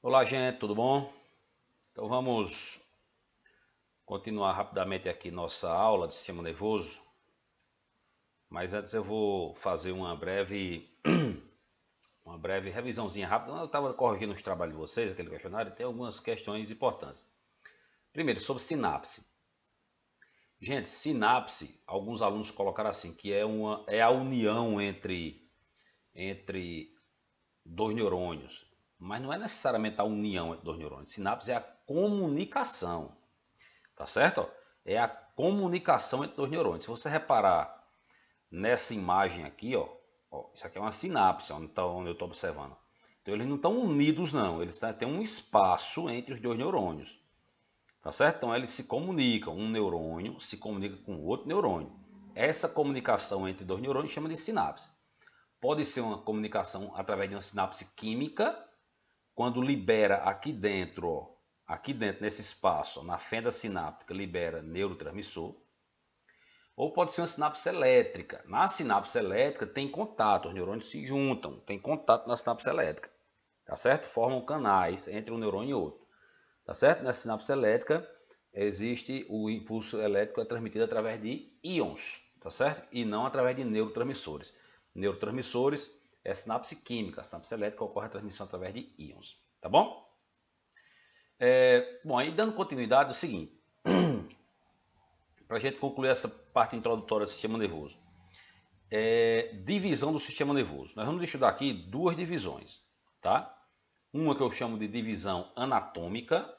Olá, gente, tudo bom? Então vamos continuar rapidamente aqui nossa aula de sistema nervoso, mas antes eu vou fazer uma breve revisãozinha rápida. Eu estava corrigindo os trabalhos de vocês, aquele questionário, e tem algumas questões importantes. Primeiro, sobre sinapse. Gente, sinapse, alguns alunos colocaram assim, que é a união entre dois neurônios, mas não é necessariamente a união entre dois neurônios. Sinapse é a comunicação. Tá certo? Ó? É a comunicação entre dois neurônios. Se você reparar nessa imagem aqui, ó, isso aqui é uma sinapse, onde eu estou observando. Então eles não estão unidos, não. Eles têm um espaço entre os dois neurônios. Tá certo? Então eles se comunicam. Um neurônio se comunica com outro neurônio. Essa comunicação entre dois neurônios chama de sinapse. Pode ser uma comunicação através de uma sinapse química, quando libera aqui dentro nesse espaço, na fenda sináptica, libera neurotransmissor. Ou pode ser uma sinapse elétrica. Na sinapse elétrica tem contato, os neurônios se juntam, tem contato na sinapse elétrica. Tá certo? Formam canais entre um neurônio e outro. Tá certo? Nessa sinapse elétrica existe o impulso elétrico transmitido através de íons, tá certo? E não através de neurotransmissores. Neurotransmissores é sinapse química, a sinapse elétrica ocorre a transmissão através de íons, tá bom? Bom, aí dando continuidade, é o seguinte, para a gente concluir essa parte introdutória do sistema nervoso. Divisão do sistema nervoso. Nós vamos estudar aqui duas divisões, tá? Uma que eu chamo de divisão anatômica,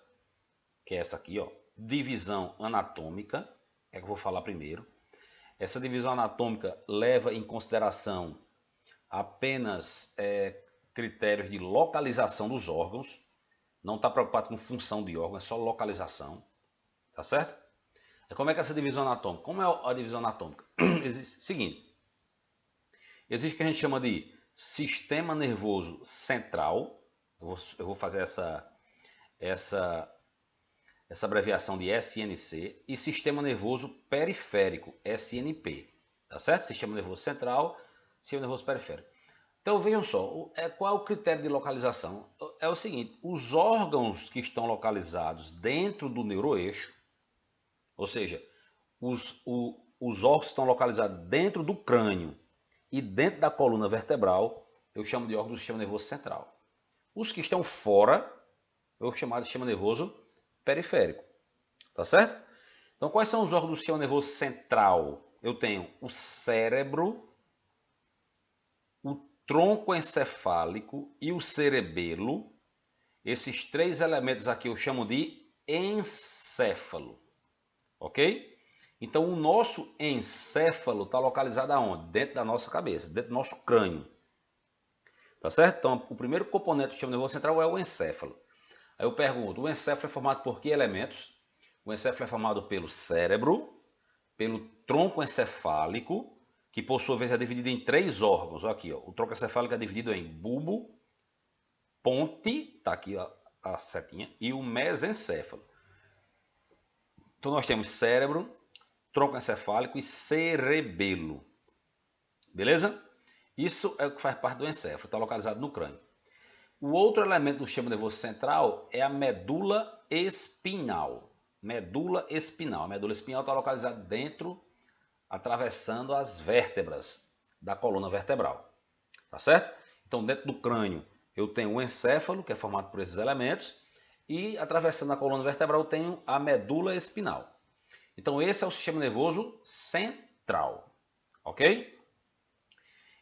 que é essa aqui, ó. Divisão anatômica, é que eu vou falar primeiro. Essa divisão anatômica leva em consideração apenas critérios de localização dos órgãos. Não está preocupado com função de órgão, é só localização. Tá certo? Como é que é essa divisão anatômica? Como é a divisão anatômica? Existe o seguinte. Existe o que a gente chama de sistema nervoso central. Eu vou fazer essa abreviação de SNC. E sistema nervoso periférico, SNP. Tá certo? Sistema nervoso central, sistema nervoso periférico. Então vejam só, qual é o critério de localização? É o seguinte, os órgãos que estão localizados dentro do neuroeixo, ou seja, os órgãos que estão localizados dentro do crânio e dentro da coluna vertebral, eu chamo de órgãos do sistema nervoso central. Os que estão fora, eu vou chamar de sistema nervoso periférico. Tá certo? Então, quais são os órgãos do sistema nervoso central? Eu tenho o cérebro, o tronco encefálico e o cerebelo. Esses três elementos aqui eu chamo de encéfalo. Ok? Então, o nosso encéfalo está localizado aonde? Dentro da nossa cabeça, dentro do nosso crânio. Tá certo? Então, o primeiro componente do sistema nervoso central é o encéfalo. Aí eu pergunto, o encéfalo é formado por que elementos? O encéfalo é formado pelo cérebro, pelo tronco encefálico, que por sua vez é dividido em três órgãos. Aqui, ó. O tronco encefálico é dividido em bulbo, ponte, tá aqui a setinha, e o mesencéfalo. Então nós temos cérebro, tronco encefálico e cerebelo. Beleza? Isso é o que faz parte do encéfalo, está localizado no crânio. O outro elemento do sistema nervoso central é a medula espinhal. Medula espinal. A medula espinal está localizada dentro, atravessando as vértebras da coluna vertebral. Tá certo? Então, dentro do crânio, eu tenho o encéfalo, que é formado por esses elementos, e atravessando a coluna vertebral, eu tenho a medula espinal. Então, esse é o sistema nervoso central. Ok?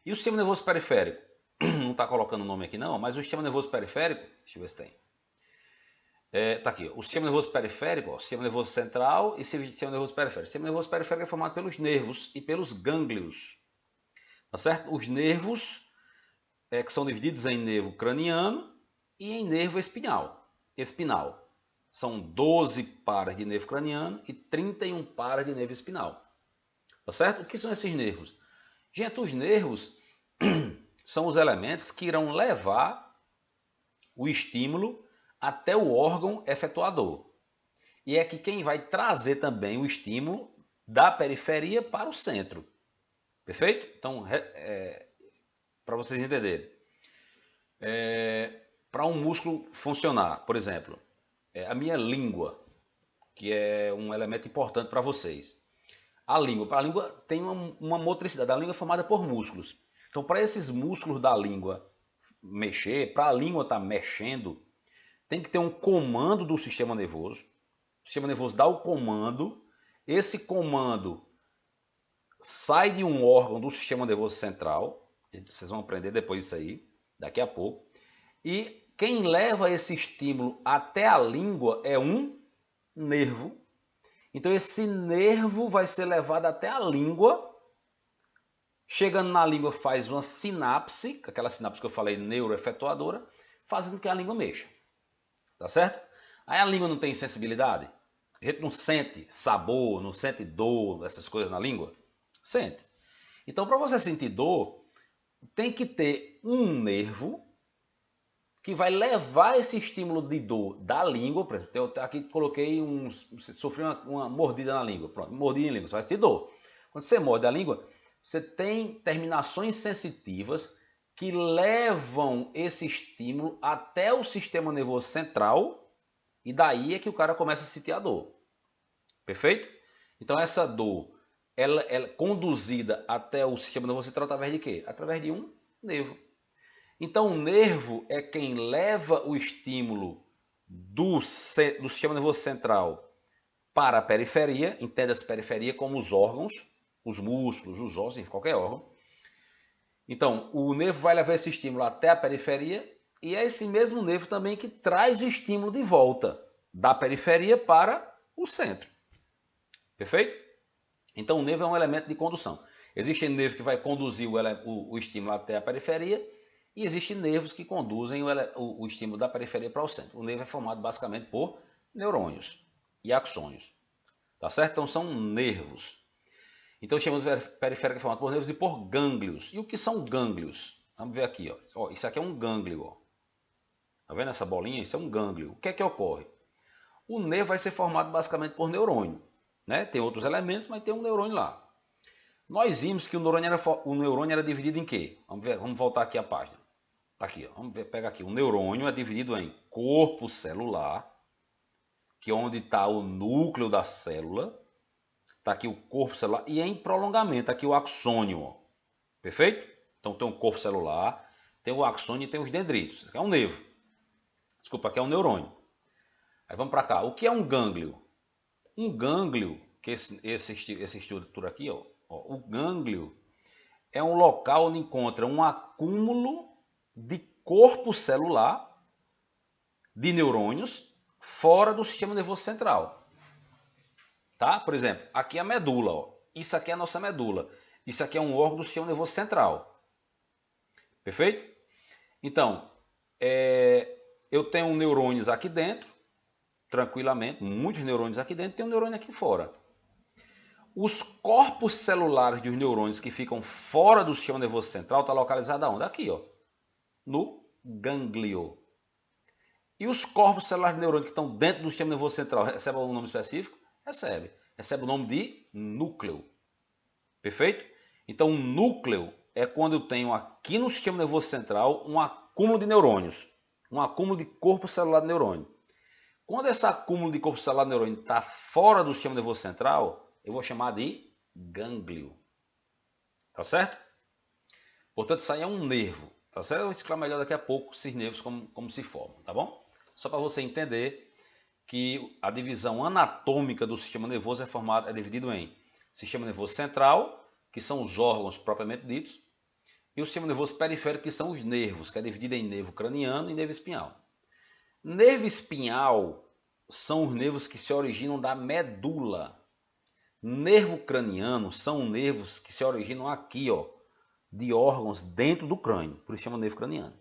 E o sistema nervoso periférico? Não está colocando o nome aqui não, mas o sistema nervoso periférico, deixa eu ver se tem. Tá aqui, o sistema nervoso periférico, ó, sistema nervoso central e sistema nervoso periférico. O sistema nervoso periférico é formado pelos nervos e pelos gânglios. Tá certo? Os nervos que são divididos em nervo craniano e em nervo espinal. São 12 pares de nervo craniano e 31 pares de nervo espinal. Tá certo? O que são esses nervos? Gente, os nervos são os elementos que irão levar o estímulo até o órgão efetuador. E é que quem vai trazer também o estímulo da periferia para o centro. Perfeito? Então, para vocês entenderem. para um músculo funcionar, por exemplo, a minha língua, que é um elemento importante para vocês. A língua tem uma motricidade, a língua é formada por músculos. Então, para esses músculos da língua mexer, para a língua estar mexendo, tem que ter um comando do sistema nervoso. O sistema nervoso dá o comando, esse comando sai de um órgão do sistema nervoso central, vocês vão aprender depois isso aí, daqui a pouco, e quem leva esse estímulo até a língua é um nervo. Então esse nervo vai ser levado até a língua, chegando na língua faz uma sinapse, aquela sinapse que eu falei neuroefetuadora, fazendo que a língua mexa, tá certo? Aí a língua não tem sensibilidade, a gente não sente sabor, não sente dor, essas coisas na língua, sente. Então para você sentir dor, tem que ter um nervo que vai levar esse estímulo de dor da língua. Por exemplo, eu aqui coloquei sofri uma mordida na língua. Pronto, mordi em língua, você vai sentir dor. Quando você morde a língua, você tem terminações sensitivas que levam esse estímulo até o sistema nervoso central e daí é que o cara começa a sentir a dor. Perfeito? Então essa dor, ela é conduzida até o sistema nervoso central através de quê? Através de um nervo. Então, o nervo é quem leva o estímulo do sistema nervoso central para a periferia, entenda-se periferia como os órgãos, os músculos, os ossos, enfim, qualquer órgão. Então, o nervo vai levar esse estímulo até a periferia e é esse mesmo nervo também que traz o estímulo de volta da periferia para o centro. Perfeito? Então, o nervo é um elemento de condução. Existe nervo que vai conduzir o estímulo até a periferia e existem nervos que conduzem o estímulo da periferia para o centro. O nervo é formado basicamente por neurônios e axônios. Tá certo? Então são nervos. Então chamamos de periférico formado por nervos e por gânglios. E o que são gânglios? Vamos ver aqui. Ó, isso aqui é um gânglio. Ó. Tá vendo essa bolinha? Isso é um gânglio. O que é que ocorre? O nervo vai ser formado basicamente por neurônio. Né? Tem outros elementos, mas tem um neurônio lá. Nós vimos que o neurônio era dividido em quê? Vamos voltar aqui à página. Tá aqui, ó. Vamos pegar aqui. O neurônio é dividido em corpo celular, que é onde está o núcleo da célula. Está aqui o corpo celular e em prolongamento, aqui o axônio. Ó. Perfeito? Então tem o corpo celular, tem o axônio e tem os dendritos. Aqui é um nervo. Desculpa, aqui é um neurônio. Aí vamos para cá. O que é um gânglio? Um gânglio, que essa estrutura aqui, ó, o gânglio é um local onde encontra um acúmulo de corpo celular de neurônios fora do sistema nervoso central. Tá? Por exemplo, aqui é a medula. Ó. Isso aqui é a nossa medula. Isso aqui é um órgão do sistema nervoso central. Perfeito? Então, eu tenho neurônios aqui dentro, tranquilamente, muitos neurônios aqui dentro, tem um neurônio aqui fora. Os corpos celulares dos neurônios que ficam fora do sistema nervoso central estão localizados aonde? Aqui, ó, no gânglio. E os corpos celulares de neurônio que estão dentro do sistema nervoso central recebem um nome específico? Recebe. Recebe o nome de núcleo. Perfeito? Então, um núcleo é quando eu tenho aqui no sistema nervoso central um acúmulo de neurônios. Um acúmulo de corpo celular de neurônio. Quando esse acúmulo de corpo celular de neurônio está fora do sistema nervoso central, eu vou chamar de gânglio. Tá certo? Portanto, isso aí é um nervo. Tá certo? Eu vou explicar melhor daqui a pouco esses nervos como se formam. Tá bom? Só para você entender que a divisão anatômica do sistema nervoso é dividido em sistema nervoso central, que são os órgãos propriamente ditos, e o sistema nervoso periférico, que são os nervos, que é dividido em nervo craniano e nervo espinhal. Nervo espinhal são os nervos que se originam da medula. Nervo craniano são nervos que se originam aqui, ó, de órgãos dentro do crânio, por isso chama nervo craniano.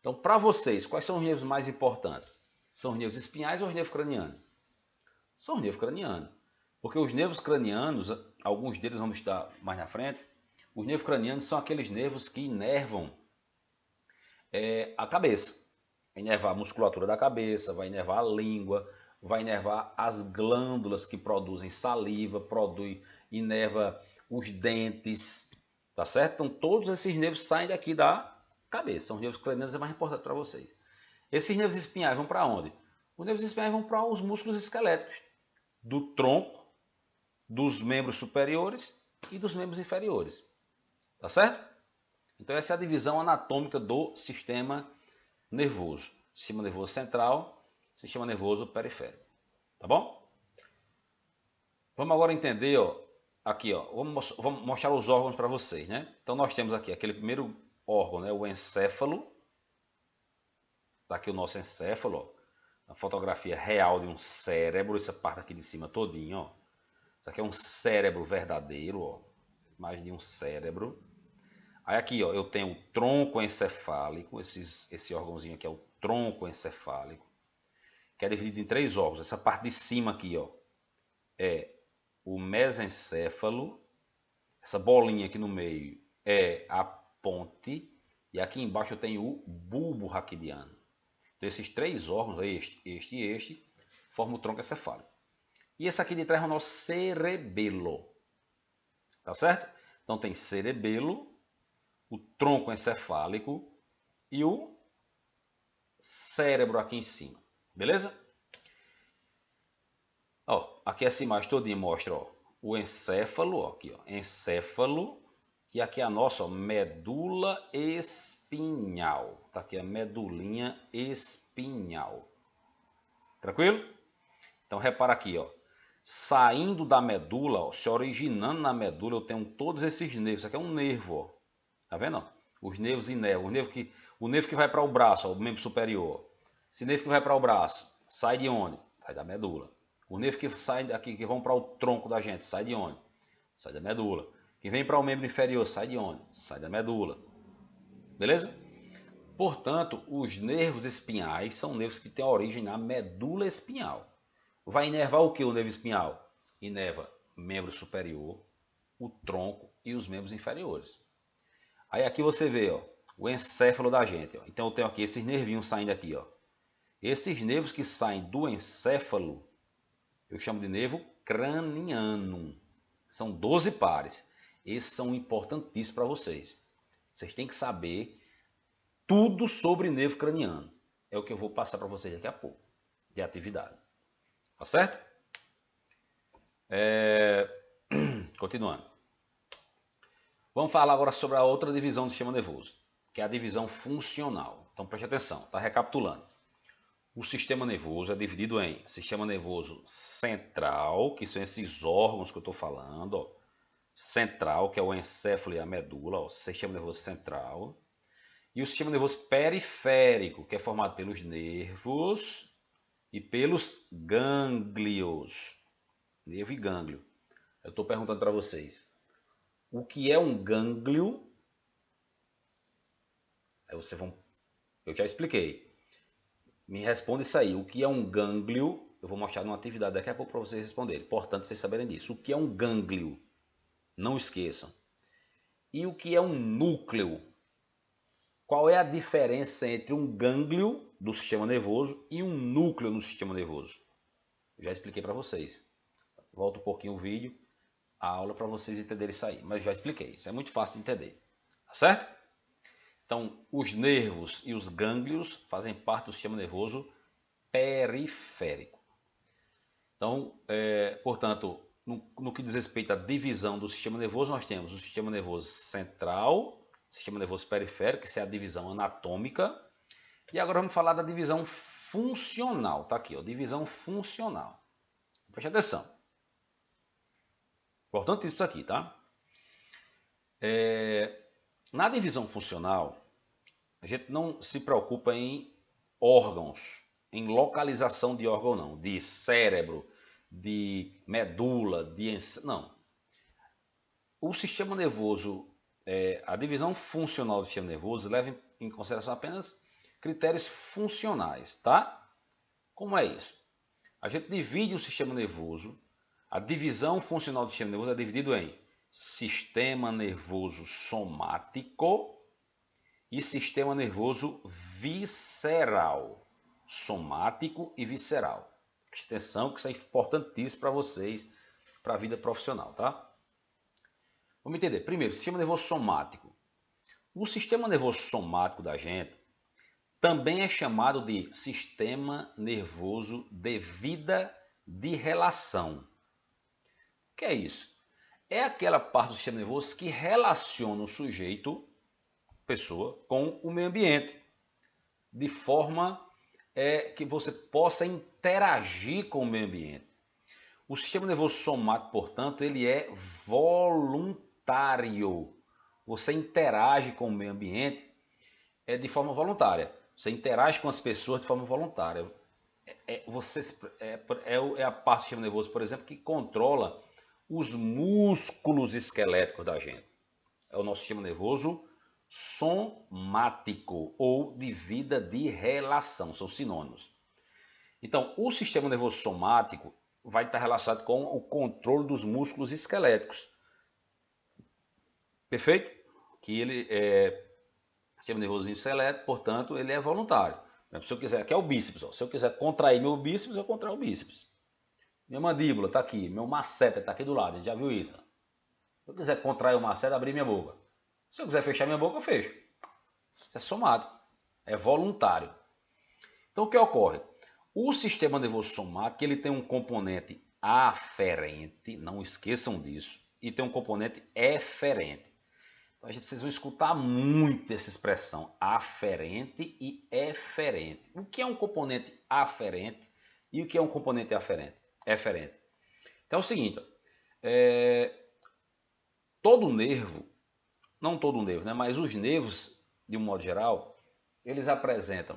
Então, para vocês, quais são os nervos mais importantes? São os nervos espinhais ou os nervos cranianos? São os nervos cranianos. Porque os nervos cranianos, alguns deles vamos estudar mais na frente, os nervos cranianos são aqueles nervos que inervam a cabeça. Vai inervar a musculatura da cabeça, vai inervar a língua, vai inervar as glândulas que produzem saliva, inerva os dentes, tá certo? Então todos esses nervos saem daqui da cabeça, são os nervos cranianos, é mais importante para vocês. Esses nervos espinhais vão para onde? Os nervos espinhais vão para os músculos esqueléticos do tronco, dos membros superiores e dos membros inferiores. Tá certo? Então essa é a divisão anatômica do sistema nervoso. Sistema nervoso central, sistema nervoso periférico. Tá bom? Vamos agora entender, ó, aqui, ó, vamos mostrar os órgãos para vocês, né? Então nós temos aqui aquele primeiro órgão, né, o encéfalo. Tá aqui o nosso encéfalo, ó, a fotografia real de um cérebro, essa parte aqui de cima todinho, ó. Isso aqui é um cérebro verdadeiro, ó. Imagem de um cérebro. Aí aqui, ó, eu tenho o tronco encefálico, esse órgãozinho aqui é o tronco encefálico, que é dividido em 3 órgãos. Essa parte de cima aqui, ó, é o mesencéfalo, essa bolinha aqui no meio é a ponte, e aqui embaixo eu tenho o bulbo raquidiano. Então esses 3 órgãos, este e este, formam o tronco encefálico. E esse aqui de trás é o nosso cerebelo. Tá certo? Então tem cerebelo, o tronco encefálico e o cérebro aqui em cima. Beleza? Ó, aqui essa imagem todinha mostra, ó, o encéfalo, ó, aqui, ó, encéfalo, e aqui a nossa, ó, medula espinhal. Tá aqui a medulinha espinhal. Tranquilo? Então repara aqui, ó, saindo da medula, ó, se originando na medula, eu tenho todos esses nervos. Isso aqui é um nervo, ó. Tá vendo? Os nervos inervos. O nervo que vai para o braço, ó, o membro superior. Esse nervo que vai para o braço, sai de onde? Sai da medula. O nervo que sai daqui, que vão para o tronco da gente, sai de onde? Sai da medula. Que vem para o membro inferior, sai de onde? Sai da medula. Beleza? Portanto, os nervos espinhais são nervos que têm origem na medula espinhal. Vai inervar o que o nervo espinhal? Inerva membro superior, o tronco e os membros inferiores. Aí aqui você vê, ó, o encéfalo da gente. Ó. Então eu tenho aqui esses nervinhos saindo aqui. Ó. Esses nervos que saem do encéfalo, eu chamo de nervo craniano. São 12 pares. Esses são importantíssimos para vocês. Vocês têm que saber tudo sobre nervo craniano. É o que eu vou passar para vocês daqui a pouco, de atividade. Tá certo? Continuando. Vamos falar agora sobre a outra divisão do sistema nervoso, que é a divisão funcional. Então preste atenção, está recapitulando. O sistema nervoso é dividido em sistema nervoso central, que são esses órgãos que eu estou falando, ó. Central, que é o encéfalo e a medula, ó, sistema nervoso central. E o sistema nervoso periférico, que é formado pelos nervos e pelos gânglios. Nervo e gânglio. Eu estou perguntando para vocês, o que é um gânglio? Aí vocês vão... Eu já expliquei. Me responda isso aí. O que é um gânglio? Eu vou mostrar numa atividade daqui a pouco para vocês responderem. Importante vocês saberem disso. O que é um gânglio? Não esqueçam. E o que é um núcleo? Qual é a diferença entre um gânglio do sistema nervoso e um núcleo no sistema nervoso? Eu já expliquei para vocês. Volta um pouquinho o vídeo, a aula, para vocês entenderem isso aí. Mas já expliquei. Isso é muito fácil de entender. Tá certo? Então, os nervos e os gânglios fazem parte do sistema nervoso periférico. Então, portanto, no que diz respeito à divisão do sistema nervoso, nós temos o sistema nervoso central, sistema nervoso periférico, que é a divisão anatômica. E agora vamos falar da divisão funcional. Tá aqui, ó, divisão funcional. Preste atenção. Importante isso aqui, tá? Na divisão funcional, a gente não se preocupa em órgãos, em localização de órgão não, de cérebro, de medula, não. O sistema nervoso, a divisão funcional do sistema nervoso leva em consideração apenas critérios funcionais, tá? Como é isso? A gente divide o sistema nervoso, a divisão funcional do sistema nervoso é dividido em sistema nervoso somático e sistema nervoso visceral. Somático e visceral. Preste atenção que isso é importantíssimo para vocês, para a vida profissional, tá? Vamos entender. Primeiro, sistema nervoso somático. O sistema nervoso somático da gente também é chamado de sistema nervoso de vida de relação. O que é isso? É aquela parte do sistema nervoso que relaciona o sujeito, pessoa, com o meio ambiente, de forma que você possa interagir com o meio ambiente. O sistema nervoso somático, portanto, ele é voluntário. Você interage com o meio ambiente de forma voluntária. Você interage com as pessoas de forma voluntária. É a parte do sistema nervoso, por exemplo, que controla os músculos esqueléticos da gente. É o nosso sistema nervoso somático ou de vida de relação, são sinônimos. Então, o sistema nervoso somático vai estar relacionado com o controle dos músculos esqueléticos. Perfeito? Que ele sistema nervoso esquelético, portanto, ele é voluntário. Se eu quiser, aqui é o bíceps, ó. Se eu quiser contrair meu bíceps, eu contraio o bíceps. Minha mandíbula está aqui, meu masseter está aqui do lado, a gente já viu isso. Se eu quiser contrair o masseter, abrir minha boca. Se eu quiser fechar minha boca, eu fecho. Isso é somático, é voluntário. Então o que ocorre? O sistema nervoso somático ele tem um componente aferente, não esqueçam disso, e tem um componente eferente. Então vocês vão escutar muito essa expressão, aferente e eferente. O que é um componente aferente e o que é um componente eferente? Então é o seguinte, todo nervo, não todo nervo, né, mas os nervos, de um modo geral, eles apresentam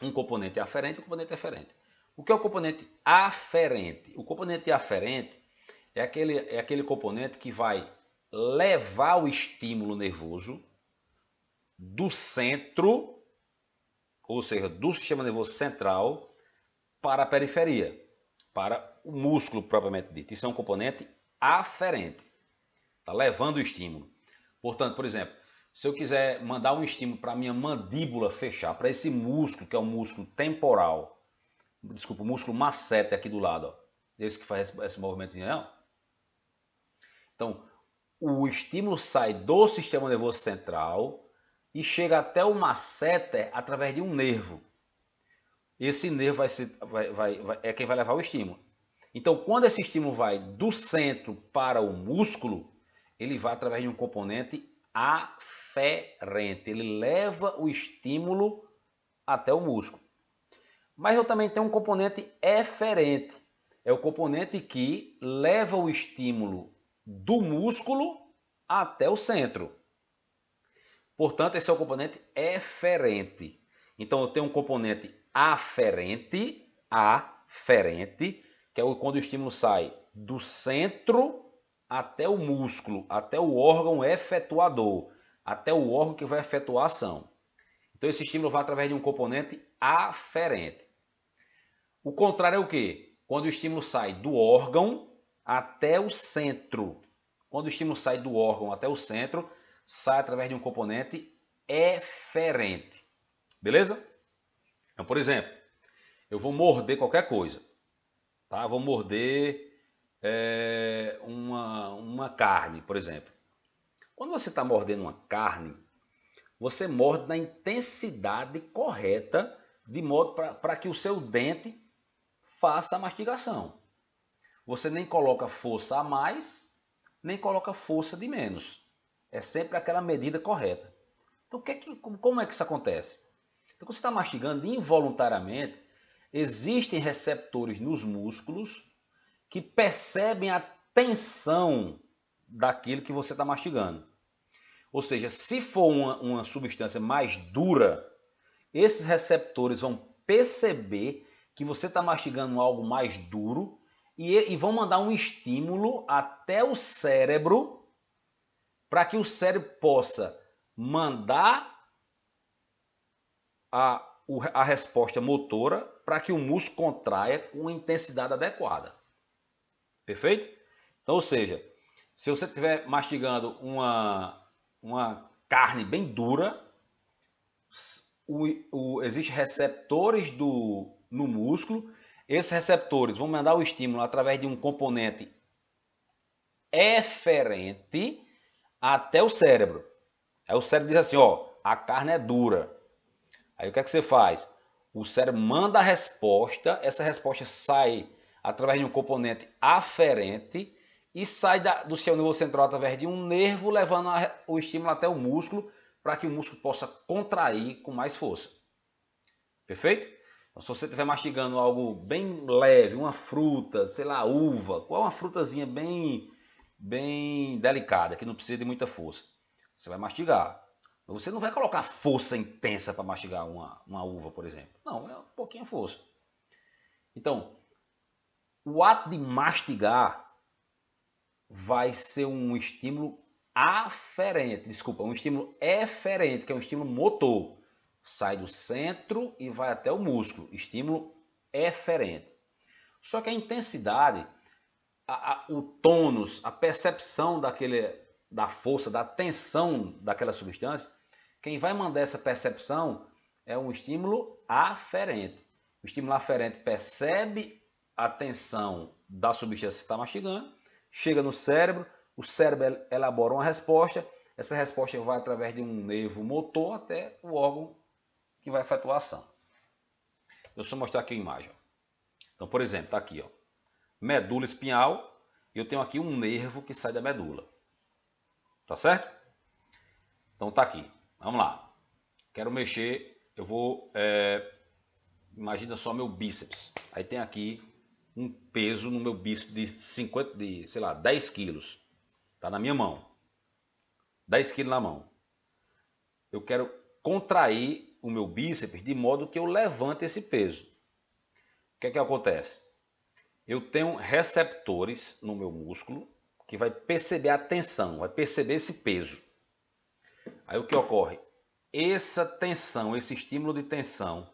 um componente aferente e um componente eferente. O que é o componente aferente? O componente aferente é aquele componente que vai levar o estímulo nervoso do centro, ou seja, do sistema nervoso central, para a periferia, para o músculo propriamente dito. Isso é um componente aferente. Está levando o estímulo. Portanto, por exemplo, se eu quiser mandar um estímulo para a minha mandíbula fechar, para esse músculo, que é o músculo temporal, desculpa, o músculo masseter aqui do lado, ó, esse que faz esse movimentozinho, não? Então, o estímulo sai do sistema nervoso central e chega até o masseter através de um nervo. Esse nervo é quem vai levar o estímulo. Então, quando esse estímulo vai do centro para o músculo, ele vai através de um componente aferente. Ele leva o estímulo até o músculo. Mas eu também tenho um componente eferente. É o componente que leva o estímulo do músculo até o centro. Portanto, esse é o componente eferente. Então, eu tenho um componente aferente, que é quando o estímulo sai do centro até o músculo, até o órgão efetuador, até o órgão que vai efetuar a ação. Então, esse estímulo vai através de um componente aferente. O contrário é o quê? Quando o estímulo sai do órgão até o centro. Quando o estímulo sai do órgão até o centro, sai através de um componente eferente. Beleza? Então, por exemplo, eu vou morder qualquer coisa. Tá? Vou morder uma carne, por exemplo. Quando você está mordendo uma carne, você morde na intensidade correta, de modo para que o seu dente faça a mastigação. Você nem coloca força a mais, nem coloca força de menos. É sempre aquela medida correta. Então, como é que isso acontece? Então, quando você está mastigando involuntariamente, existem receptores nos músculos que percebem a tensão daquilo que você está mastigando. Ou seja, se for uma substância mais dura, esses receptores vão perceber que você está mastigando algo mais duro e vão mandar um estímulo até o cérebro para que o cérebro possa mandar a resposta motora para que o músculo contraia com a intensidade adequada. Perfeito? Então, ou seja, se você estiver mastigando uma carne bem dura, existem receptores no músculo. Esses receptores vão mandar o estímulo através de um componente eferente até o cérebro. Aí o cérebro diz assim, ó, a carne é dura. Aí o que é que você faz? O cérebro manda a resposta, essa resposta sai através de um componente aferente e sai do seu nervo central através de um nervo, levando o estímulo até o músculo, para que o músculo possa contrair com mais força. Perfeito? Então, se você estiver mastigando algo bem leve, uma fruta, sei lá, uva, qual uma frutazinha bem delicada, que não precisa de muita força, você vai mastigar. Você não vai colocar força intensa para mastigar uma uva, por exemplo. Não, é um pouquinho de força. Então, o ato de mastigar vai ser um estímulo aferente, desculpa, um estímulo eferente, que é um estímulo motor. Sai do centro e vai até o músculo, estímulo eferente. Só que a intensidade, o tônus, a percepção da força, da tensão daquela substância, quem vai mandar essa percepção é um estímulo aferente. O estímulo aferente percebe a tensão da substância que está mastigando, chega no cérebro, o cérebro elabora uma resposta, essa resposta vai através de um nervo motor até o órgão que vai efetuar a ação. Deixa eu mostrar aqui a imagem. Então, por exemplo, está aqui, ó, medula espinhal, e eu tenho aqui um nervo que sai da medula. Tá certo? Então tá aqui. Vamos lá. Quero mexer, eu vou... imagina só meu bíceps. Aí tem aqui um peso no meu bíceps sei lá, 10 quilos. Tá na minha mão. 10 quilos na mão. Eu quero contrair o meu bíceps de modo que eu levante esse peso. O que é que acontece? Eu tenho receptores no meu músculo que vai perceber a tensão, vai perceber esse peso. Aí o que ocorre? Essa tensão, esse estímulo de tensão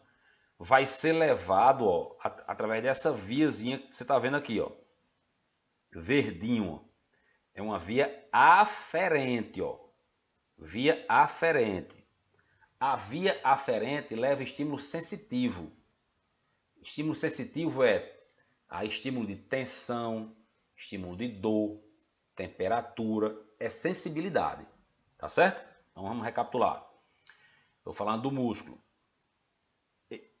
vai ser levado, ó, através dessa viazinha que você está vendo aqui, ó, verdinho. Ó. É uma via aferente, ó, via aferente. A via aferente leva estímulo sensitivo. Estímulo sensitivo é estímulo de tensão, estímulo de dor, temperatura, é sensibilidade. Tá certo? Então vamos recapitular. Estou falando do músculo.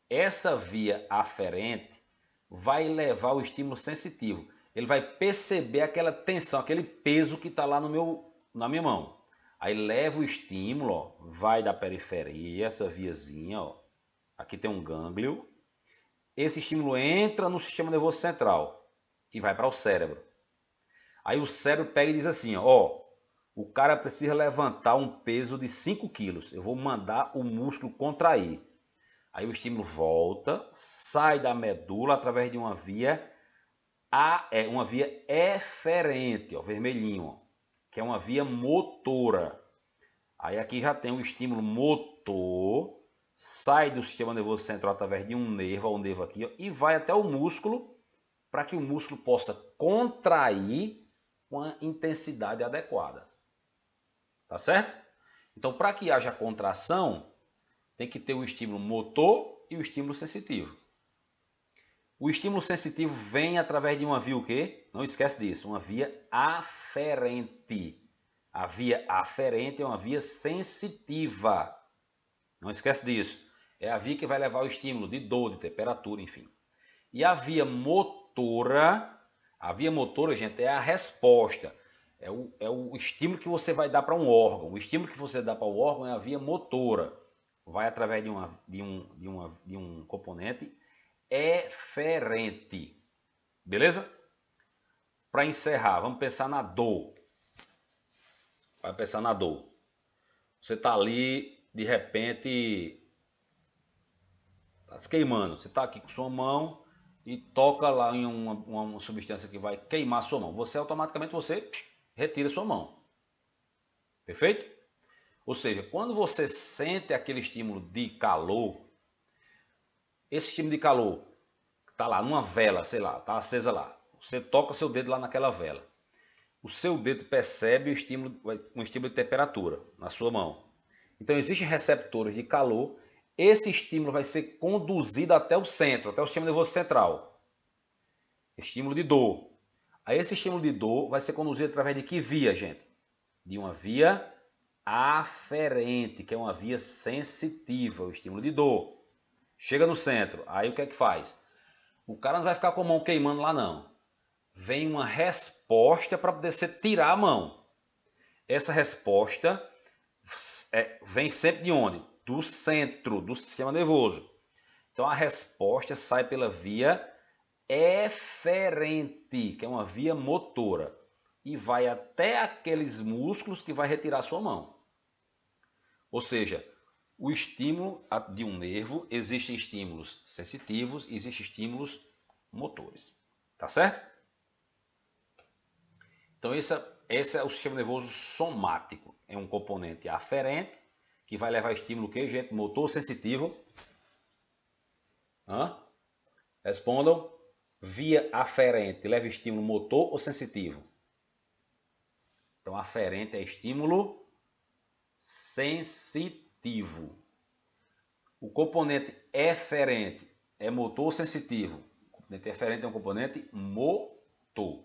Essa via aferente vai levar o estímulo sensitivo. Ele vai perceber aquela tensão, aquele peso que está lá na minha mão. Aí leva o estímulo, ó, vai da periferia, essa viazinha, ó. Aqui tem um gânglio. Esse estímulo entra no sistema nervoso central e vai para o cérebro. Aí o cérebro pega e diz assim, ó, o cara precisa levantar um peso de 5 quilos. Eu vou mandar o músculo contrair. Aí o estímulo volta, sai da medula através de uma via eferente, ó, vermelhinho, ó, que é uma via motora. Aí aqui já tem o estímulo motor, sai do sistema nervoso central através de um nervo, ó, nervo aqui, ó, e vai até o músculo para que o músculo possa contrair com a intensidade adequada. Tá certo? Então, para que haja contração, tem que ter o estímulo motor e o estímulo sensitivo. O estímulo sensitivo vem através de uma via o quê? Não esquece disso, uma via aferente. A via aferente é uma via sensitiva. Não esquece disso. É a via que vai levar o estímulo de dor, de temperatura, enfim. E a via motora, gente, é a resposta. É o estímulo que você vai dar para um órgão. O estímulo que você dá para o órgão é a via motora. Vai através de um componente eferente. Beleza? Para encerrar, vamos pensar na dor. Vai pensar na dor. Você está ali, de repente, está se queimando. Você está aqui com sua mão e toca lá em uma substância que vai queimar sua mão. Automaticamente retira sua mão. Perfeito? Ou seja, quando você sente aquele estímulo de calor, esse estímulo de calor está lá numa vela, sei lá, está acesa lá. Você toca o seu dedo lá naquela vela. O seu dedo percebe um estímulo de temperatura na sua mão. Então existem receptores de calor. Esse estímulo vai ser conduzido até o centro, até o sistema nervoso central. Estímulo de dor. Aí esse estímulo de dor vai ser conduzido através de que via, gente? De uma via aferente, que é uma via sensitiva, o estímulo de dor. Chega no centro, aí o que é que faz? O cara não vai ficar com a mão queimando lá não. Vem uma resposta para poder você tirar a mão. Essa resposta vem sempre de onde? Do centro do sistema nervoso. Então a resposta sai pela via eferente, que é uma via motora, e vai até aqueles músculos que vai retirar a sua mão. Ou seja, o estímulo de um nervo, existem estímulos sensitivos, existem estímulos motores. Tá certo? Então esse é o sistema nervoso somático. É um componente aferente, que vai levar estímulo que, gente? Motor sensitivo. Respondam. Via aferente leva estímulo motor ou sensitivo? Então aferente é estímulo sensitivo. O componente eferente é motor ou sensitivo? O componente eferente é um componente motor.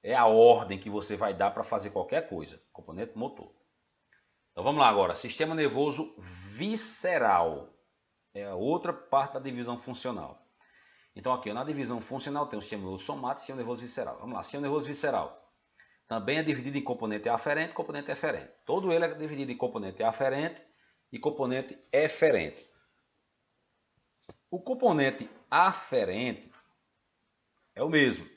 É a ordem que você vai dar para fazer qualquer coisa. Componente motor. Então vamos lá agora. Sistema nervoso visceral. É a outra parte da divisão funcional. Então aqui na divisão funcional tem o sistema nervoso somático e o sistema nervoso visceral. Vamos lá. Sistema nervoso visceral. Também é dividido em componente aferente e componente eferente. Todo ele é dividido em componente aferente e componente eferente. O componente aferente é o mesmo.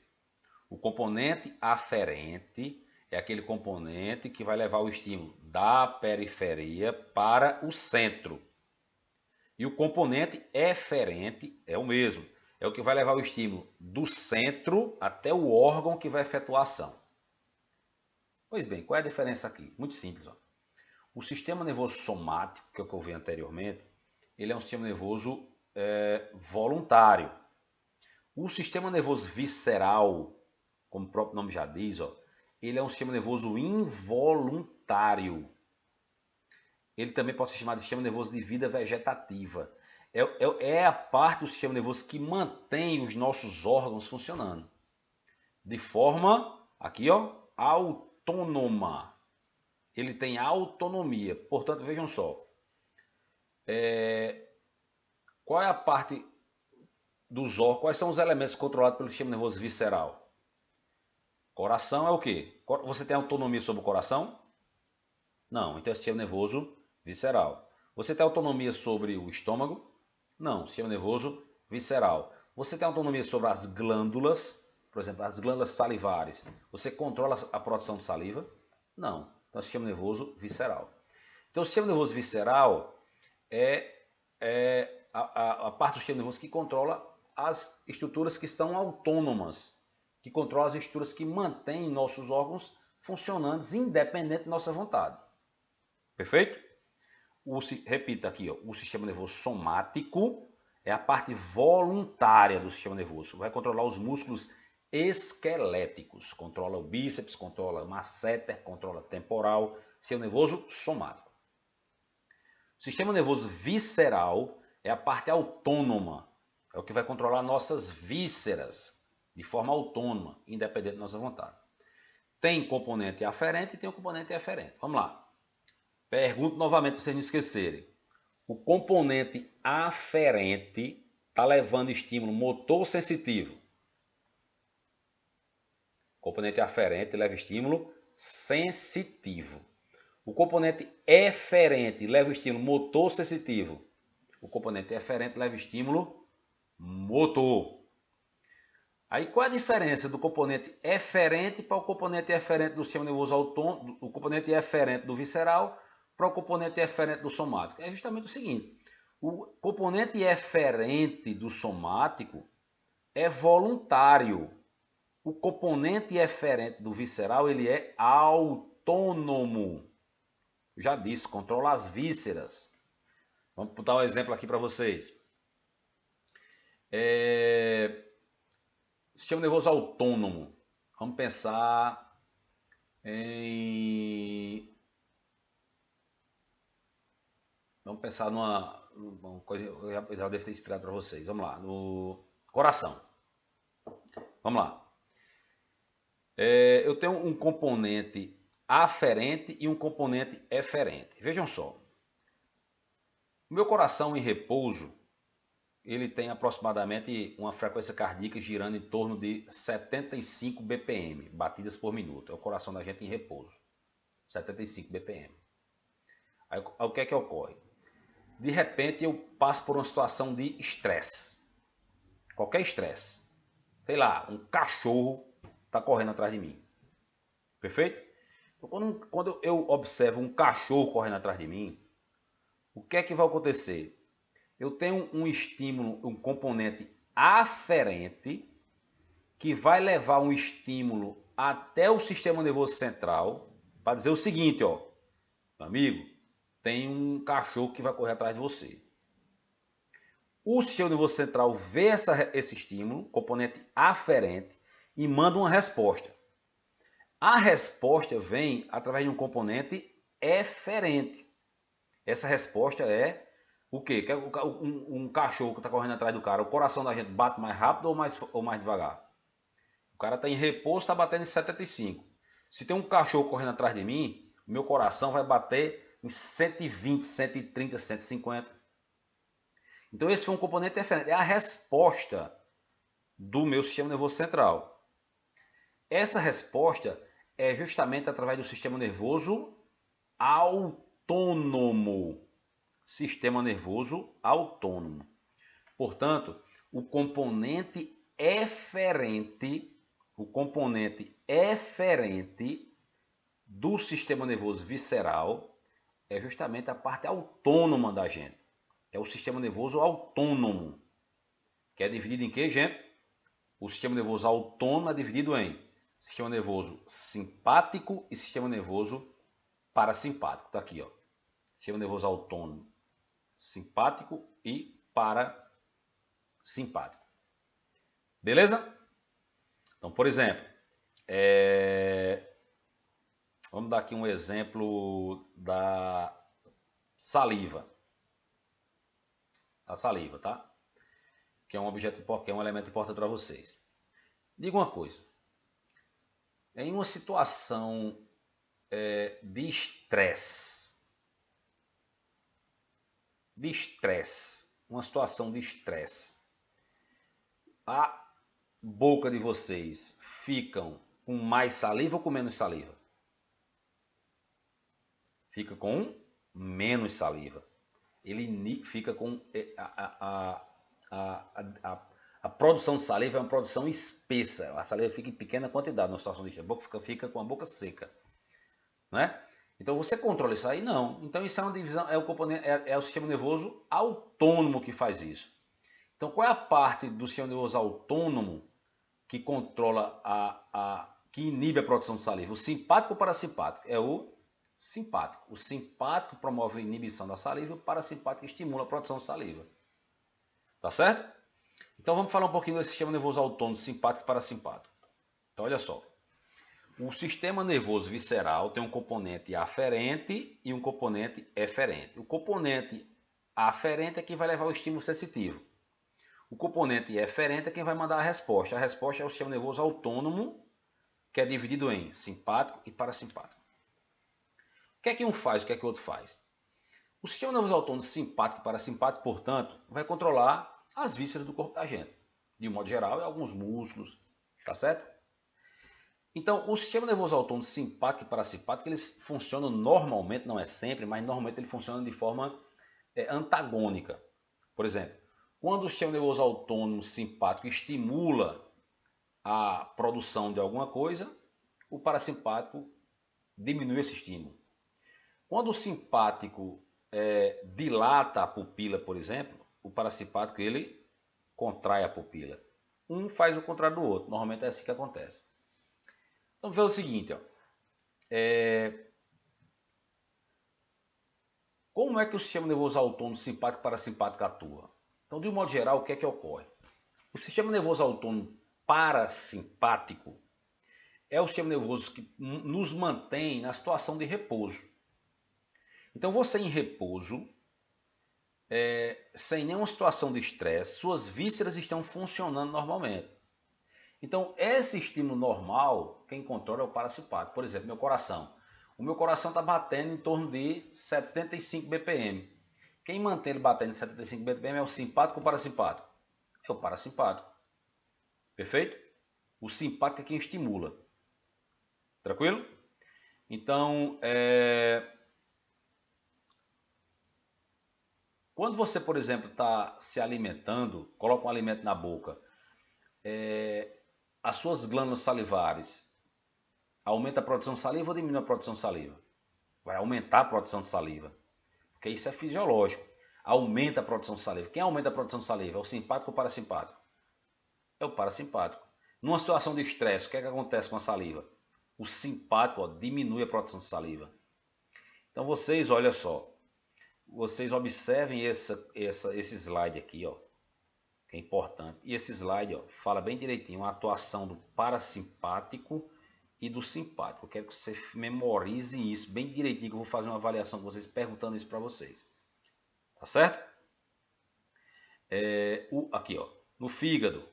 O componente aferente é aquele componente que vai levar o estímulo da periferia para o centro. E o componente eferente é o mesmo. É o que vai levar o estímulo do centro até o órgão que vai efetuar a ação. Pois bem, qual é a diferença aqui? Muito simples. Ó. O sistema nervoso somático, que é o que eu vi anteriormente, ele é um sistema nervoso voluntário. O sistema nervoso visceral, como o próprio nome já diz, ó, ele é um sistema nervoso involuntário. Ele também pode ser chamado de sistema nervoso de vida vegetativa. É a parte do sistema nervoso que mantém os nossos órgãos funcionando. De forma, aqui, ó, autônoma. Ele tem autonomia. Portanto, vejam só. Qual é a parte dos órgãos? Quais são os elementos controlados pelo sistema nervoso visceral? Coração é o quê? Você tem autonomia sobre o coração? Não. Então é sistema nervoso visceral. Você tem autonomia sobre o estômago? Não. Sistema nervoso visceral. Você tem autonomia sobre as glândulas? Por exemplo, as glândulas salivares. Você controla a produção de saliva? Não. Então, sistema nervoso visceral. Então, o sistema nervoso visceral é a parte do sistema nervoso que controla as estruturas que estão autônomas, que controla as estruturas que mantêm nossos órgãos funcionando independente da nossa vontade. Perfeito? Repita aqui, ó, o sistema nervoso somático é a parte voluntária do sistema nervoso. Vai controlar os músculos esqueléticos. Controla o bíceps, controla o masseter, controla temporal. Sistema nervoso somático. O sistema nervoso visceral é a parte autônoma. É o que vai controlar nossas vísceras de forma autônoma, independente da nossa vontade. Tem componente aferente e tem o componente eferente. Vamos lá. Pergunto novamente para vocês não esquecerem. O componente aferente está levando estímulo motor sensitivo. O componente aferente leva estímulo sensitivo. O componente eferente leva estímulo motor sensitivo. O componente eferente leva estímulo motor. Aí qual é a diferença do componente eferente para o componente eferente do sistema nervoso autônomo, o componente eferente do visceral para o componente eferente do somático? É justamente o seguinte: o componente eferente do somático é voluntário. O componente eferente do visceral ele é autônomo. Já disse, controla as vísceras. Vamos dar um exemplo aqui para vocês. Sistema nervoso autônomo. Vamos pensar em... Vamos pensar numa coisa que eu já devo ter explicado para vocês. Vamos lá, no coração. Vamos lá. Eu tenho um componente aferente e um componente eferente. Vejam só. O meu coração em repouso, ele tem aproximadamente uma frequência cardíaca girando em torno de 75 BPM, batidas por minuto. É o coração da gente em repouso. 75 BPM. Aí o que é que ocorre? De repente eu passo por uma situação de estresse. Qualquer estresse. Sei lá, um cachorro está correndo atrás de mim. Perfeito? Então, quando eu observo um cachorro correndo atrás de mim, o que é que vai acontecer? Eu tenho um estímulo, um componente aferente, que vai levar um estímulo até o sistema nervoso central, para dizer o seguinte, ó, amigo, tem um cachorro que vai correr atrás de você. O sistema nervoso central vê esse estímulo, componente aferente, e manda uma resposta. A resposta vem através de um componente eferente. Essa resposta é o quê? Um cachorro que está correndo atrás do cara, o coração da gente bate mais rápido ou mais devagar? O cara está em repouso, está batendo em 75. Se tem um cachorro correndo atrás de mim, o meu coração vai bater em 120, 130, 150. Então esse foi um componente eferente. É a resposta do meu sistema nervoso central. Essa resposta é justamente através do sistema nervoso autônomo. Sistema nervoso autônomo. Portanto, o componente eferente do sistema nervoso visceral é justamente a parte autônoma da gente. É o sistema nervoso autônomo. Que é dividido em quê, gente? O sistema nervoso autônomo é dividido em sistema nervoso simpático e sistema nervoso parasimpático. Está aqui, ó. Sistema nervoso autônomo, simpático e parasimpático. Beleza? Então, por exemplo, vamos dar aqui um exemplo da saliva. A saliva, tá? Que é um objeto, que é um elemento importante para vocês. Diga uma coisa. Em uma situação de estresse, uma situação de estresse, a boca de vocês ficam com mais saliva ou com menos saliva? Fica com menos saliva. Ele fica com a produção de saliva é uma produção espessa. A saliva fica em pequena quantidade na situação de estresse. A boca fica com a boca seca, não é? Então você controla isso aí? Não. Então isso é uma divisão, é o sistema nervoso autônomo que faz isso. Então qual é a parte do sistema nervoso autônomo que controla que inibe a produção de saliva? O simpático ou parasimpático? É o simpático. O simpático promove a inibição da saliva, o parasimpático estimula a produção de saliva. Tá certo? Então vamos falar um pouquinho desse sistema nervoso autônomo, simpático e parasimpático. Então olha só. O sistema nervoso visceral tem um componente aferente e um componente eferente. O componente aferente é quem vai levar o estímulo sensitivo. O componente eferente é quem vai mandar a resposta. A resposta é o sistema nervoso autônomo, que é dividido em simpático e parasimpático. O que é que um faz, o que é que o outro faz? O sistema nervoso autônomo simpático e parasimpático, portanto, vai controlar as vísceras do corpo da gente. De um modo geral, e alguns músculos, tá certo? Então, o sistema nervoso autônomo simpático e parasimpático, eles funcionam normalmente, não é sempre, mas normalmente ele funciona de forma antagônica. Por exemplo, quando o sistema nervoso autônomo simpático estimula a produção de alguma coisa, o parasimpático diminui esse estímulo. Quando o simpático dilata a pupila, por exemplo, o parasimpático ele contrai a pupila. Um faz o contrário do outro. Normalmente é assim que acontece. Então, vê o seguinte, ó. Como é que o sistema nervoso autônomo simpático e parasimpático atua? Então, de um modo geral, o que é que ocorre? O sistema nervoso autônomo parasimpático é o sistema nervoso que nos mantém na situação de repouso. Então, você em repouso, sem nenhuma situação de estresse, suas vísceras estão funcionando normalmente. Então, esse estímulo normal, quem controla é o parasimpático. Por exemplo, meu coração. O meu coração está batendo em torno de 75 BPM. Quem mantém ele batendo em 75 BPM é o simpático ou o parasimpático? É o parasimpático. Perfeito? O simpático é quem estimula. Tranquilo? Então, quando você, por exemplo, está se alimentando, coloca um alimento na boca, as suas glândulas salivares aumenta a produção de saliva ou diminui a produção de saliva? Vai aumentar a produção de saliva, porque isso é fisiológico. Aumenta a produção de saliva. Quem aumenta a produção de saliva? É o simpático ou o parasimpático? É o parasimpático. Numa situação de estresse, o que é que acontece com a saliva? O simpático diminui a produção de saliva. Então vocês, olha só, vocês observem esse slide aqui, ó, que é importante. E esse slide, ó, fala bem direitinho a atuação do parasimpático e do simpático. Eu quero que você memorize isso bem direitinho, que eu vou fazer uma avaliação com vocês, perguntando isso para vocês. Tá certo? Aqui, ó, no fígado,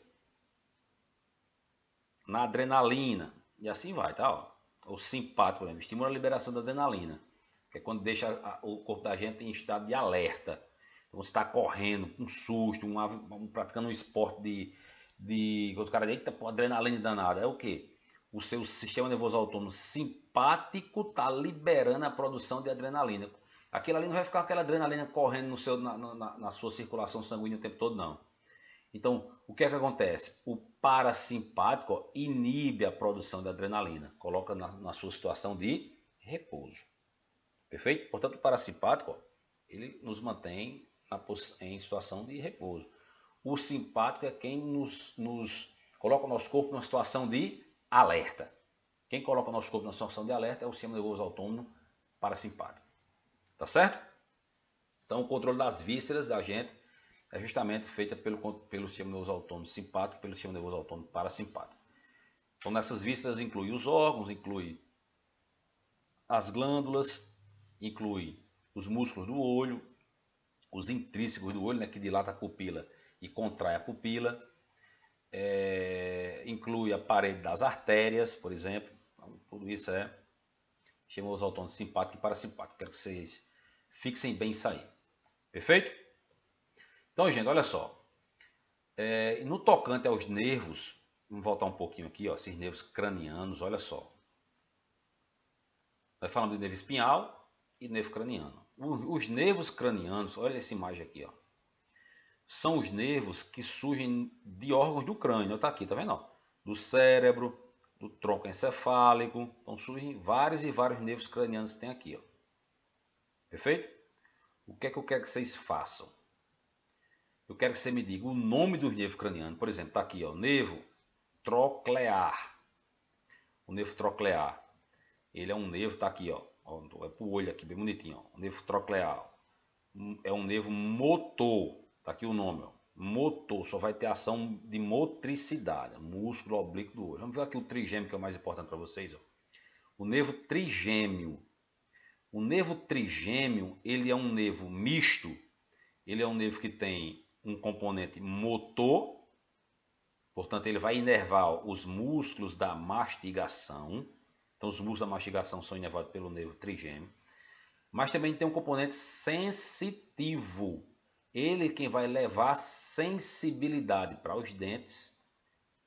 na adrenalina, e assim vai, tá? Ó. O simpático, por exemplo, estimula a liberação da adrenalina, que é quando deixa o corpo da gente em estado de alerta. Então, você está correndo, com um susto, praticando um esporte de os caras dizem, eita, adrenalina danada. É o quê? O seu sistema nervoso autônomo simpático está liberando a produção de adrenalina. Aquilo ali não vai ficar aquela adrenalina correndo na sua circulação sanguínea o tempo todo, não. Então, o que é que acontece? O parasimpático inibe a produção de adrenalina, coloca na sua situação de repouso. Perfeito? Portanto, o parasimpático, ele nos mantém em situação de repouso. O simpático é quem nos coloca o nosso corpo numa situação de alerta. Quem coloca o nosso corpo numa situação de alerta é o sistema nervoso autônomo parasimpático. Tá certo? Então, o controle das vísceras da gente é justamente feita pelo sistema nervoso autônomo simpático e pelo sistema nervoso autônomo parasimpático. Então, nessas vísceras inclui os órgãos, inclui as glândulas, inclui os músculos do olho, os intrínsecos do olho, né, que dilata a pupila e contrai a pupila, inclui a parede das artérias, por exemplo. Então, tudo isso é sistema nervoso autônomo simpático e parasimpático. Quero que vocês fixem bem isso aí. Perfeito? Então, gente, olha só. No tocante aos nervos, vamos voltar um pouquinho aqui, ó, esses nervos cranianos, olha só. Nós falamos do nervo espinhal e nervo craniano. Os nervos cranianos, olha essa imagem aqui, ó, são os nervos que surgem de órgãos do crânio. Está aqui, tá vendo? Ó? Do cérebro, do tronco encefálico. Então surgem vários e vários nervos cranianos que tem aqui, ó. Perfeito? O que é que eu quero que vocês façam? Eu quero que você me diga o nome dos nervos cranianos. Por exemplo, está aqui, ó, nervo troclear. O nervo troclear. Ele é um nervo, está aqui, ó. É para o olho aqui, bem bonitinho. Ó. O nervo troclear. É um nervo motor. Está aqui o nome, ó. Motor. Só vai ter ação de motricidade. Músculo oblíquo do olho. Vamos ver aqui o trigêmeo, que é o mais importante para vocês. Ó. O nervo trigêmeo. O nervo trigêmeo, ele é um nervo misto. Ele é um nervo que tem um componente motor, portanto ele vai inervar os músculos da mastigação. Então os músculos da mastigação são inervados pelo nervo trigêmeo. Mas também tem um componente sensitivo. Ele é quem vai levar sensibilidade para os dentes,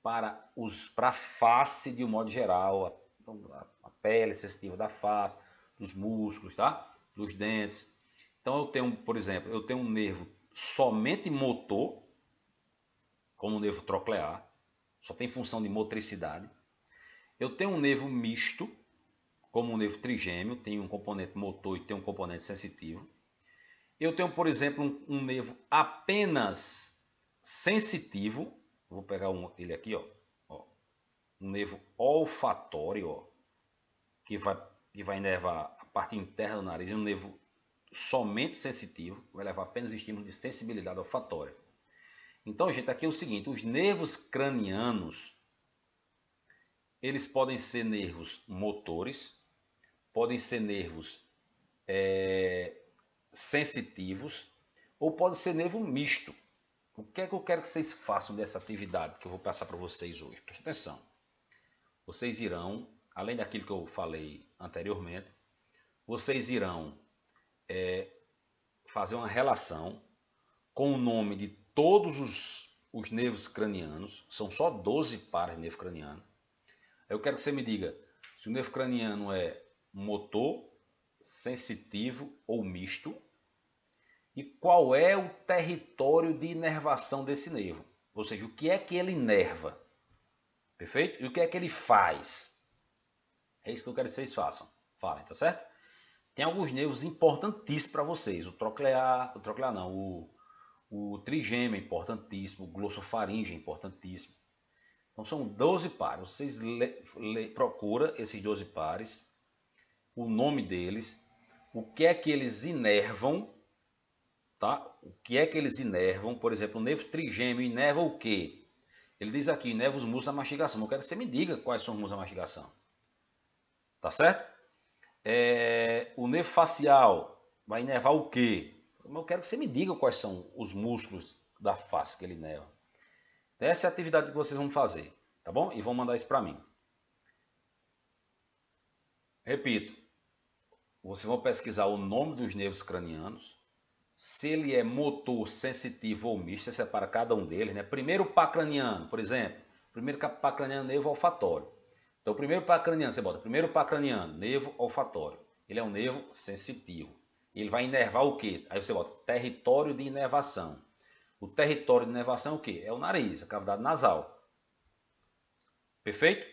para a face de um modo geral, a pele sensitiva da face, dos músculos, tá? Dos dentes. Então eu tenho, por exemplo, eu tenho um nervo somente motor, como o nervo troclear, só tem função de motricidade. Eu tenho um nervo misto, como o nervo trigêmeo, tem um componente motor e tem um componente sensitivo. Eu tenho, por exemplo, um nervo apenas sensitivo, vou pegar ele aqui, ó, um nervo olfatório, ó, que vai inervar a parte interna do nariz, um nervo somente sensitivo, vai levar apenas estímulo de sensibilidade olfatória. Então, gente, aqui é o seguinte, os nervos cranianos, eles podem ser nervos motores, podem ser nervos sensitivos, ou pode ser nervo misto. O que é que eu quero que vocês façam dessa atividade que eu vou passar para vocês hoje? Preste atenção. Vocês irão, além daquilo que eu falei anteriormente, vocês irão fazer uma relação com o nome de todos os nervos cranianos. São só 12 pares de nervo craniano. Eu quero que você me diga se o nervo craniano é motor, sensitivo ou misto. E qual é o território de inervação desse nervo? Ou seja, o que é que ele inerva? Perfeito? E o que é que ele faz? É isso que eu quero que vocês façam. Falem, tá certo? Tem alguns nervos importantíssimos para vocês. O trigêmeo é importantíssimo, o glossofaringe é importantíssimo. Então são 12 pares. Vocês procuram esses 12 pares, o nome deles, o que é que eles inervam, tá? O que é que eles inervam? Por exemplo, o nervo trigêmeo inerva o quê? Ele diz aqui, inerva os músculos da mastigação. Eu quero que você me diga quais são os músculos da mastigação. Tá certo? O nervo facial vai inervar o quê? Eu quero que você me diga quais são os músculos da face que ele inerva. Essa é a atividade que vocês vão fazer, tá bom? E vão mandar isso para mim. Repito, vocês vão pesquisar o nome dos nervos cranianos, se ele é motor, sensitivo ou misto, você separa cada um deles, né? Primeiro par craniano, por exemplo, primeiro par craniano, nervo olfatório. Então, o primeiro par craniano, você bota primeiro par craniano, nervo olfatório. Ele é um nervo sensitivo. Ele vai inervar o quê? Aí você bota território de inervação. O território de inervação é o quê? É o nariz, a cavidade nasal. Perfeito?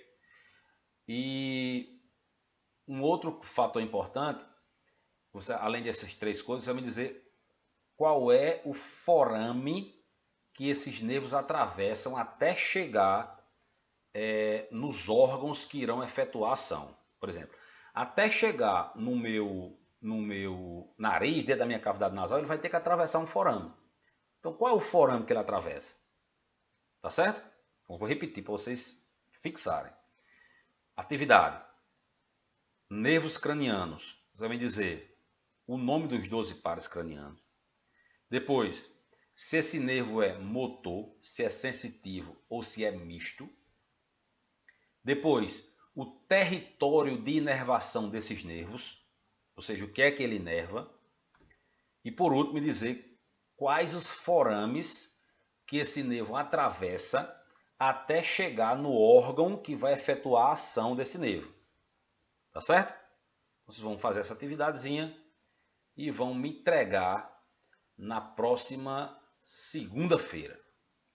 E um outro fator importante, você, além dessas três coisas, você vai me dizer qual é o forame que esses nervos atravessam até chegar nos órgãos que irão efetuar a ação. Por exemplo, até chegar no meu nariz, dentro da minha cavidade nasal, ele vai ter que atravessar um forame. Então, qual é o forame que ele atravessa? Tá certo? Eu vou repetir para vocês fixarem. Atividade. Nervos cranianos. Você vai me dizer o nome dos 12 pares cranianos. Depois, se esse nervo é motor, se é sensitivo ou se é misto. Depois, o território de inervação desses nervos, ou seja, o que é que ele inerva. E por último, me dizer quais os forames que esse nervo atravessa até chegar no órgão que vai efetuar a ação desse nervo. Tá certo? Vocês vão fazer essa atividadezinha e vão me entregar na próxima segunda-feira.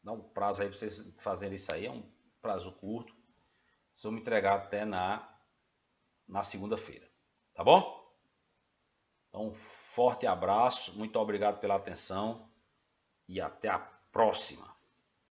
Dá um prazo aí para vocês fazerem isso aí, é um prazo curto. Vocês vão me entregar até na segunda-feira. Tá bom? Então, um forte abraço, muito obrigado pela atenção e até a próxima.